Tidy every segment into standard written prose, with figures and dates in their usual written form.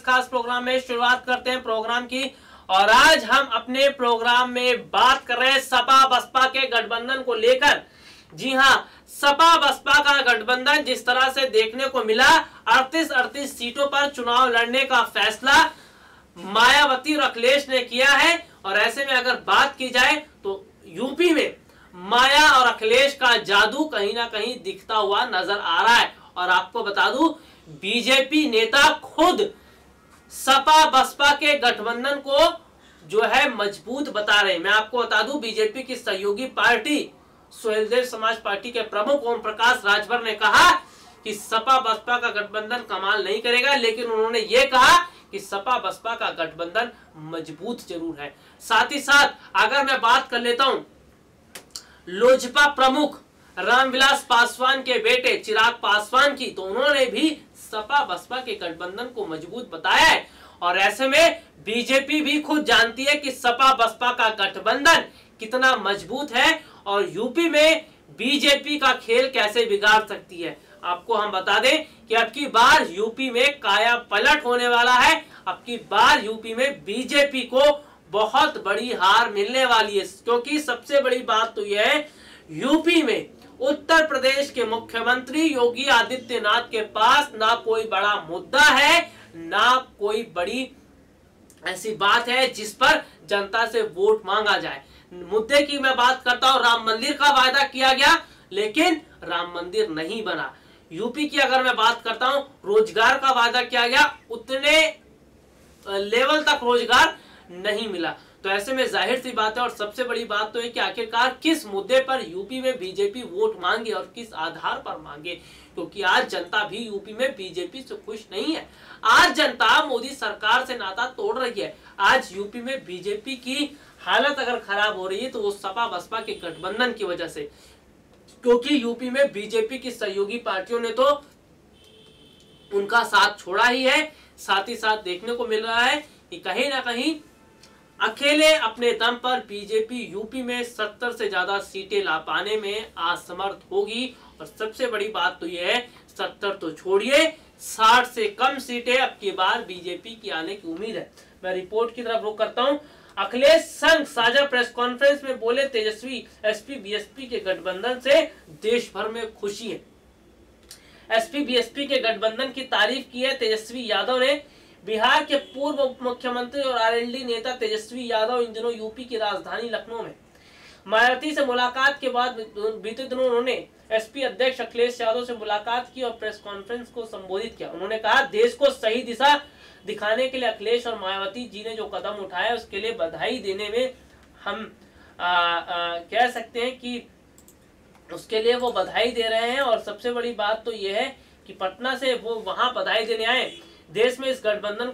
खास प्रोग्राम में शुरुआत करते हैं प्रोग्राम की। और आज हम अपने प्रोग्राम में बात कर रहे हैं सपा बसपा के गठबंधन को लेकर। जी हां, सपा बसपा का गठबंधन जिस तरह से देखने को मिला, 38 सीटों पर चुनाव लड़ने का फैसला मायावती और अखिलेश ने किया है। और ऐसे में अगर बात की जाए तो यूपी में माया और अखिलेश का जादू कहीं ना कहीं दिखता हुआ नजर आ रहा है। और आपको बता दूं, बीजेपी नेता खुद सपा बसपा के गठबंधन को जो है मजबूत बता रहे हैं। मैं आपको बता दूं, बीजेपी की सहयोगी पार्टी सुहेलदेव समाज पार्टी के प्रमुख ओम प्रकाश राजभर ने कहा कि सपा बसपा का गठबंधन कमाल नहीं करेगा, लेकिन उन्होंने ये कहा कि सपा बसपा का गठबंधन मजबूत जरूर है। साथ ही साथ अगर मैं बात कर लेता हूं लोजपा प्रमुख रामविलास पासवान के बेटे चिराग पासवान की, तो उन्होंने भी सपा बसपा के गठबंधन को मजबूत बताया है। और ऐसे में बीजेपी भी खुद जानती है कि सपा बसपा का गठबंधन कितना मजबूत है और यूपी में बीजेपी का खेल कैसे बिगाड़ सकती है। आपको हम बता दें कि अब की बार यूपी में काया पलट होने वाला है। अब की बार यूपी में बीजेपी को बहुत बड़ी हार मिलने वाली है, क्योंकि सबसे बड़ी बात तो यह है, यूपी में उत्तर प्रदेश के मुख्यमंत्री योगी आदित्यनाथ के पास ना कोई बड़ा मुद्दा है, ना कोई बड़ी ऐसी बात है जिस पर जनता से वोट मांगा जाए। मुद्दे की मैं बात करता हूं, राम मंदिर का वायदा किया गया लेकिन राम मंदिर नहीं बना। यूपी की अगर मैं बात करता हूं, रोजगार का वादा किया गया, उतने लेवल तक रोजगार नहीं मिला। तो ऐसे में जाहिर सी बात है, और सबसे बड़ी बात तो है कि आखिरकार किस मुद्दे पर यूपी में बीजेपी वोट मांगे और किस आधार पर मांगे, क्योंकि आज जनता भी यूपी में बीजेपी से खुश नहीं है। आज जनता मोदी सरकार से नाता तोड़ रही है। आज यूपी में बीजेपी की हालत अगर खराब हो रही है तो वो सपा बसपा के गठबंधन की वजह से, क्योंकि यूपी में बीजेपी की सहयोगी पार्टियों ने तो उनका साथ छोड़ा ही है। साथ ही साथ देखने को मिल रहा है कि कहीं ना कहीं अकेले अपने दम पर बीजेपी यूपी में 70 से ज्यादा सीटें ला पाने में असमर्थ होगी। और सबसे बड़ी बात तो यह है, 70 तो छोड़िए, 60 से कम सीटें अब की बार बीजेपी की आने की उम्मीद है। मैं रिपोर्ट की तरफ रुख करता हूं। अखिलेश संघ साझा प्रेस कॉन्फ्रेंस में बोले, तेजस्वी एसपी बीएसपी के गठबंधन से देश भर में खुशी है। एसपी बीएसपी के गठबंधन की तारीफ की है तेजस्वी यादव ने। बिहार के पूर्व उप मुख्यमंत्री और आरएलडी नेता तेजस्वी यादव इन दिनों यूपी की राजधानी लखनऊ में मायावती से मुलाकात के बाद बीते दिनों उन्होंने एसपी अध्यक्ष अखिलेश यादव से मुलाकात की और प्रेस कॉन्फ्रेंस को संबोधित किया। उन्होंने कहा, देश को सही दिशा दिखाने के लिए अखिलेश और मायावती जी ने जो कदम उठाया उसके लिए बधाई देने में हम कह सकते हैं कि उसके लिए वो बधाई दे रहे हैं। और सबसे बड़ी बात तो ये है कि पटना से वो वहां बधाई देने आए। देश इस गठबंधन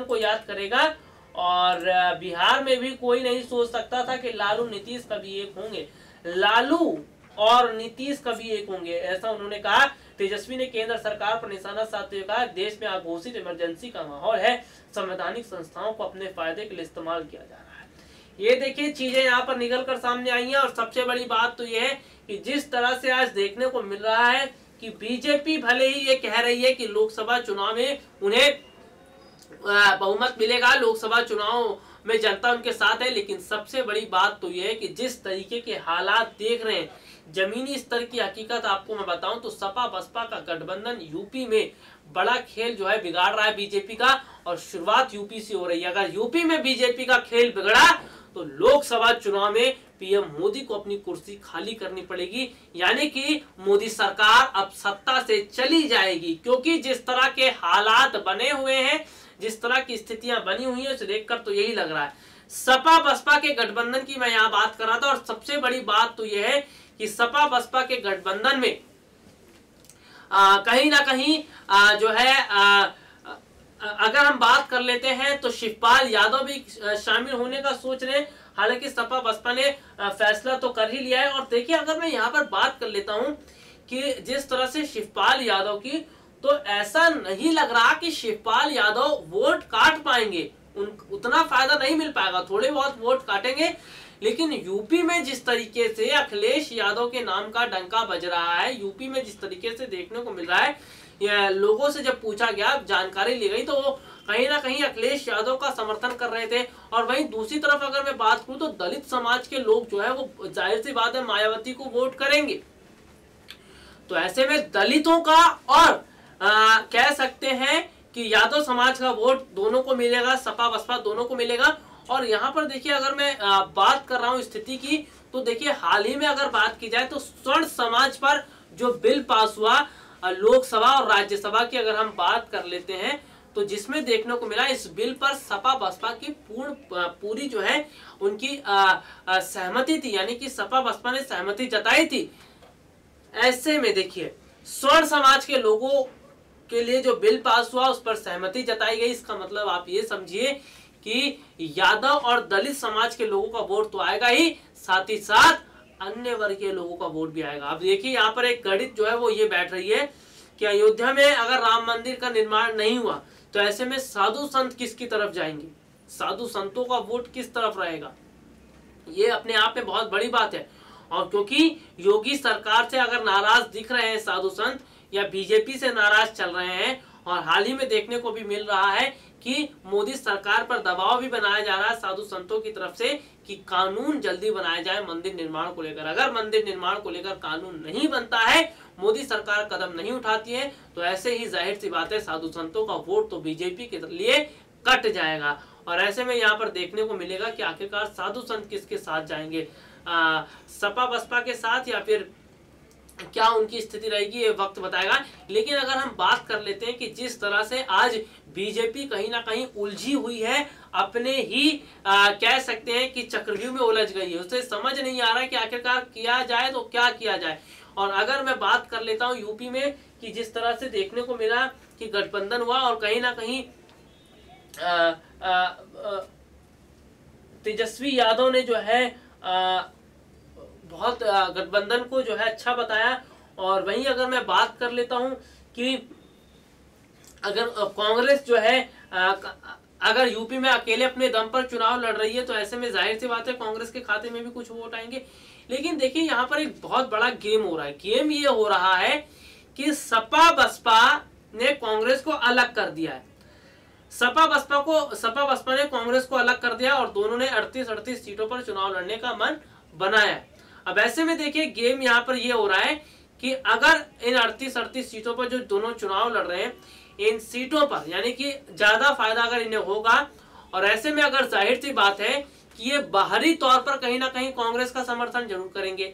को याद करेगा। और बिहार में भी कोई नहीं सोच सकता था कि लालू नीतीश कभी एक होंगे, लालू और नीतीश कभी एक होंगे, ऐसा उन्होंने कहा। तेजस्वी ने केंद्र सरकार पर निशाना साधते हुए कहा, देश में अघोषित इमरजेंसी का माहौल है, संवैधानिक संस्थाओं को अपने फायदे के लिए इस्तेमाल किया जा रहा है। ये देखिए चीजें यहाँ पर निकल कर सामने आई हैं। और सबसे बड़ी बात तो ये है कि जिस तरह से आज देखने को मिल रहा है कि बीजेपी भले ही ये कह रही है कि लोकसभा चुनाव में उन्हें बहुमत मिलेगा, लोकसभा चुनाव में जनता उनके साथ है, लेकिन सबसे बड़ी बात तो यह है कि जिस तरीके के हालात देख रहे हैं, जमीनी स्तर की हकीकत आपको मैं बताऊं तो सपा बसपा का गठबंधन यूपी में बड़ा खेल जो है बिगाड़ रहा है बीजेपी का। और शुरुआत यूपी से हो रही है। अगर यूपी में बीजेपी का खेल बिगड़ा तो लोकसभा चुनाव में पीएम मोदी को अपनी कुर्सी खाली करनी पड़ेगी, यानी कि मोदी सरकार अब सत्ता से चली जाएगी। क्योंकि जिस तरह के हालात बने हुए हैं, जिस तरह की स्थितियां बनी हुई है, उसे देखकर तो यही लग रहा है। सपा बसपा के गठबंधन की मैं यहाँ बात कर रहा था। और सबसे बड़ी बात तो यह है कि सपा बसपा के गठबंधन में कहीं ना कहीं जो है अगर हम बात कर लेते हैं तो शिवपाल यादव भी शामिल होने का सोच रहे हैं। हालांकि सपा बसपा ने फैसला तो कर ही लिया है। और देखिए, अगर मैं यहाँ पर बात कर लेता हूँ कि जिस तरह से शिवपाल यादव की, तो ऐसा नहीं लग रहा कि शिवपाल यादव वोट काट पाएंगे, उतना फायदा नहीं मिल पाएगा, थोड़े बहुत वोट काटेंगे। लेकिन यूपी में जिस तरीके से अखिलेश यादव के नाम का डंका बज रहा है, यूपी में जिस तरीके से देखने को मिल रहा है लोगों से जब पूछा गया, जानकारी ली गई, तो वो कहीं ना कहीं अखिलेश यादव का समर्थन कर रहे थे। और वहीं दूसरी तरफ अगर मैं बात करूं तो दलित समाज के लोग जो है वो जाहिर सी बात है मायावती को वोट करेंगे। तो ऐसे में दलितों का और कह सकते हैं कि यादव समाज का वोट दोनों को मिलेगा, सपा बसपा दोनों को मिलेगा। और यहाँ पर देखिए अगर मैं बात कर रहा हूँ स्थिति की, तो देखिए हाल ही में अगर बात की जाए तो स्वर्ण समाज पर जो बिल पास हुआ लोकसभा और राज्यसभा की अगर हम बात कर लेते हैं, तो जिसमें देखने को मिला इस बिल पर सपा बसपा की पूरी जो है उनकी सहमति थी, यानी कि सपा बसपा ने सहमति जताई थी। ऐसे में देखिए स्वर्ण समाज के लोगों के लिए जो बिल पास हुआ उस पर सहमति जताई गई। इसका मतलब आप ये समझिए कि यादव और दलित समाज के लोगों का वोट तो आएगा ही, साथ ही साथ अन्य वर्ग के लोगों का वोट भी आएगा। अब देखिए यहाँ पर एक गणित जो है वो ये बैठ रही है कि अयोध्या में अगर राम मंदिर का निर्माण नहीं हुआ तो ऐसे में साधु संत किसकी तरफ जाएंगे, साधु संतों का वोट किस तरफ रहेगा, ये अपने आप में बहुत बड़ी बात है। और क्योंकि योगी सरकार से अगर नाराज दिख रहे हैं साधु संत या बीजेपी से नाराज चल रहे हैं, और हाल ही में देखने को भी मिल रहा है कि मोदी सरकार पर दबाव भी बनाया जा रहा है साधु संतों की तरफ से कि कानून जल्दी बनाया जाए मंदिर निर्माण को लेकर। अगर मंदिर निर्माण को लेकर कानून नहीं बनता है, मोदी सरकार कदम नहीं उठाती है, तो ऐसे ही जाहिर सी बात है साधु संतों का वोट तो बीजेपी के लिए कट जाएगा। और ऐसे में यहाँ पर देखने को मिलेगा कि आखिरकार साधु संत किसके साथ जाएंगे, सपा बसपा के साथ, या फिर क्या उनकी स्थिति रहेगी ये वक्त बताएगा। लेकिन अगर हम बात कर लेते हैं कि जिस तरह से आज बीजेपी कहीं ना कहीं उलझी हुई है, अपने ही कह सकते हैं कि चक्रव्यूह में उलझ गई है, उसे समझ नहीं आ रहा है कि आखिरकार किया जाए तो क्या किया जाए। और अगर मैं बात कर लेता हूं यूपी में कि जिस तरह से देखने को मिला कि गठबंधन हुआ और कहीं ना कहीं तेजस्वी यादव ने जो है बहुत गठबंधन को जो है अच्छा बताया। और वहीं अगर मैं बात कर लेता हूं कि अगर कांग्रेस जो है अगर यूपी में अकेले अपने दम पर चुनाव लड़ रही है, तो ऐसे में जाहिर सी बात है कांग्रेस के खाते में भी कुछ वोट आएंगे। लेकिन देखिए यहाँ पर एक बहुत बड़ा गेम हो रहा है। गेम ये हो रहा है कि सपा बसपा ने कांग्रेस को अलग कर दिया है, सपा बसपा ने कांग्रेस को अलग कर दिया और दोनों ने 38 सीटों पर चुनाव लड़ने का मन बनाया है। अब ऐसे में देखिए गेम यहाँ पर ये हो रहा है कि अगर इन 38 सीटों पर जो दोनों चुनाव लड़ रहे हैं, इन सीटों पर यानी कि ज्यादा फायदा अगर इन्हें होगा, और ऐसे में अगर जाहिर सी बात है कि ये बाहरी तौर पर कहीं ना कहीं कांग्रेस का समर्थन जरूर करेंगे।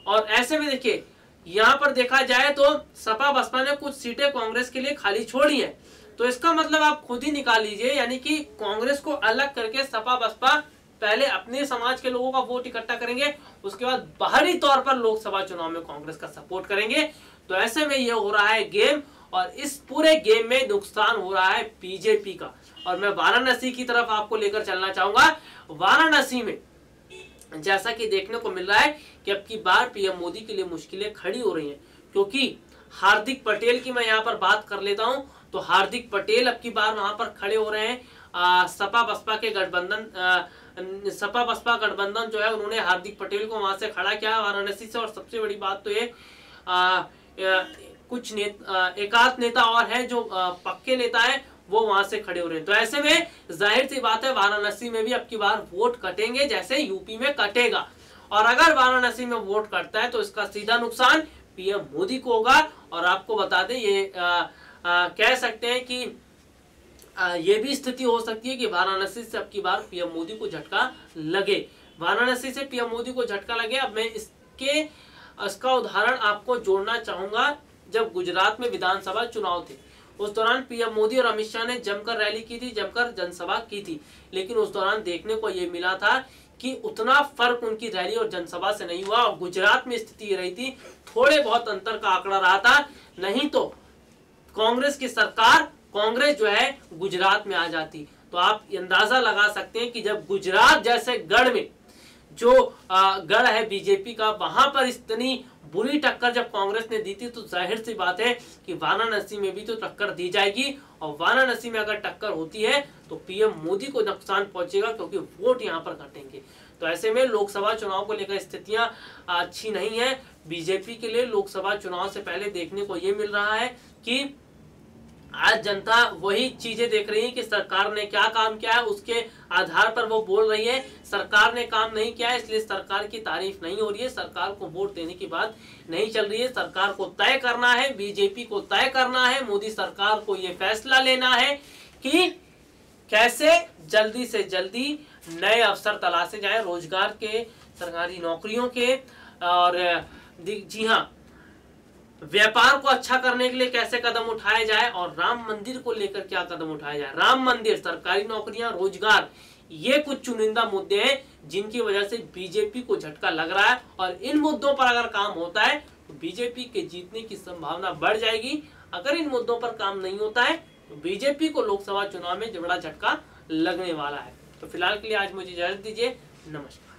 और ऐसे में देखिए यहाँ पर देखा जाए तो सपा बसपा ने कुछ सीटें कांग्रेस के लिए खाली छोड़ी है, तो इसका मतलब आप खुद ही निकाल लीजिए, यानी कि कांग्रेस को अलग करके सपा बसपा पहले अपने समाज के लोगों का वोट इकट्ठा करेंगे, उसके बाद बाहरी तौर पर लोकसभा चुनाव में कांग्रेस का सपोर्ट करेंगे। तो ऐसे में ये हो रहा है गेम, और इस पूरे गेम में नुकसान हो रहा है बीजेपी का। और मैं वाराणसी की तरफ आपको लेकर चलना चाहूंगा। वाराणसी में जैसा कि देखने को मिल रहा है कि अब की बार पीएम मोदी के लिए मुश्किलें खड़ी हो रही हैं, क्योंकि हार्दिक पटेल की मैं यहाँ पर बात कर लेता हूँ, तो हार्दिक पटेल अब की बार वहां पर खड़े हो रहे हैं। सपा बसपा गठबंधन जो है उन्होंने हार्दिक पटेल को वहां से खड़ा किया वाराणसी से। और सबसे बड़ी बात तो ये कुछ एकाध नेता और हैं जो पक्के नेता हैं, वो वहां से खड़े हो रहे हैं। तो ऐसे में जाहिर सी बात है वाराणसी में भी अब की बार वोट कटेंगे जैसे यूपी में कटेगा। और अगर वाराणसी में वोट कटता है तो इसका सीधा नुकसान पीएम मोदी को होगा। और आपको बता दें ये कह सकते हैं कि ये भी स्थिति हो सकती है कि वाराणसी से अब की बार पीएम मोदी को झटका लगे, वाराणसी से पीएम मोदी को झटका लगे। अब मैं इसका उदाहरण आपको जोड़ना चाहूंगा। जब गुजरात में विधानसभा चुनाव थे, उस दौरान पीएम मोदी और अमित शाह ने जमकर रैली की थी, जमकर जनसभा की थी, लेकिन उस दौरान देखने को ये मिला था कि उतना फर्क उनकी रैली और जनसभा से नहीं हुआ। और गुजरात में स्थिति ये रही थी, थोड़े बहुत अंतर का आंकड़ा रहा था, नहीं तो कांग्रेस की सरकार, कांग्रेस जो है गुजरात में आ जाती। तो आप अंदाजा लगा सकते हैं कि जब गुजरात जैसे गढ़ में जो गढ़ है बीजेपी का, वहां पर इतनी बुरी टक्कर जब कांग्रेस ने दी थी, तो जाहिर सी बात है कि वाराणसी में भी तो टक्कर दी जाएगी। और वाराणसी में अगर टक्कर होती है तो पीएम मोदी को नुकसान पहुंचेगा, क्योंकि वोट यहां पर घटेंगे। तो ऐसे में लोकसभा चुनाव को लेकर स्थितियां अच्छी नहीं है बीजेपी के लिए। लोकसभा चुनाव से पहले देखने को यह मिल रहा है कि आज जनता वही चीजें देख रही है कि सरकार ने क्या काम किया है, उसके आधार पर वो बोल रही है। सरकार ने काम नहीं किया है इसलिए सरकार की तारीफ नहीं हो रही है, सरकार को वोट देने की बात नहीं चल रही है। सरकार को तय करना है, बीजेपी को तय करना है, मोदी सरकार को ये फैसला लेना है कि कैसे जल्दी से जल्दी नए अवसर तलाशे जाए रोजगार के, सरकारी नौकरियों के, और जी हाँ, व्यापार को अच्छा करने के लिए कैसे कदम उठाए जाए, और राम मंदिर को लेकर क्या कदम उठाया जाए। राम मंदिर, सरकारी नौकरियां, रोजगार, ये कुछ चुनिंदा मुद्दे हैं जिनकी वजह से बीजेपी को झटका लग रहा है। और इन मुद्दों पर अगर काम होता है तो बीजेपी के जीतने की संभावना बढ़ जाएगी। अगर इन मुद्दों पर काम नहीं होता है तो बीजेपी को लोकसभा चुनाव में बड़ा झटका लगने वाला है। तो फिलहाल के लिए आज मुझे इजाजत दीजिए। नमस्कार।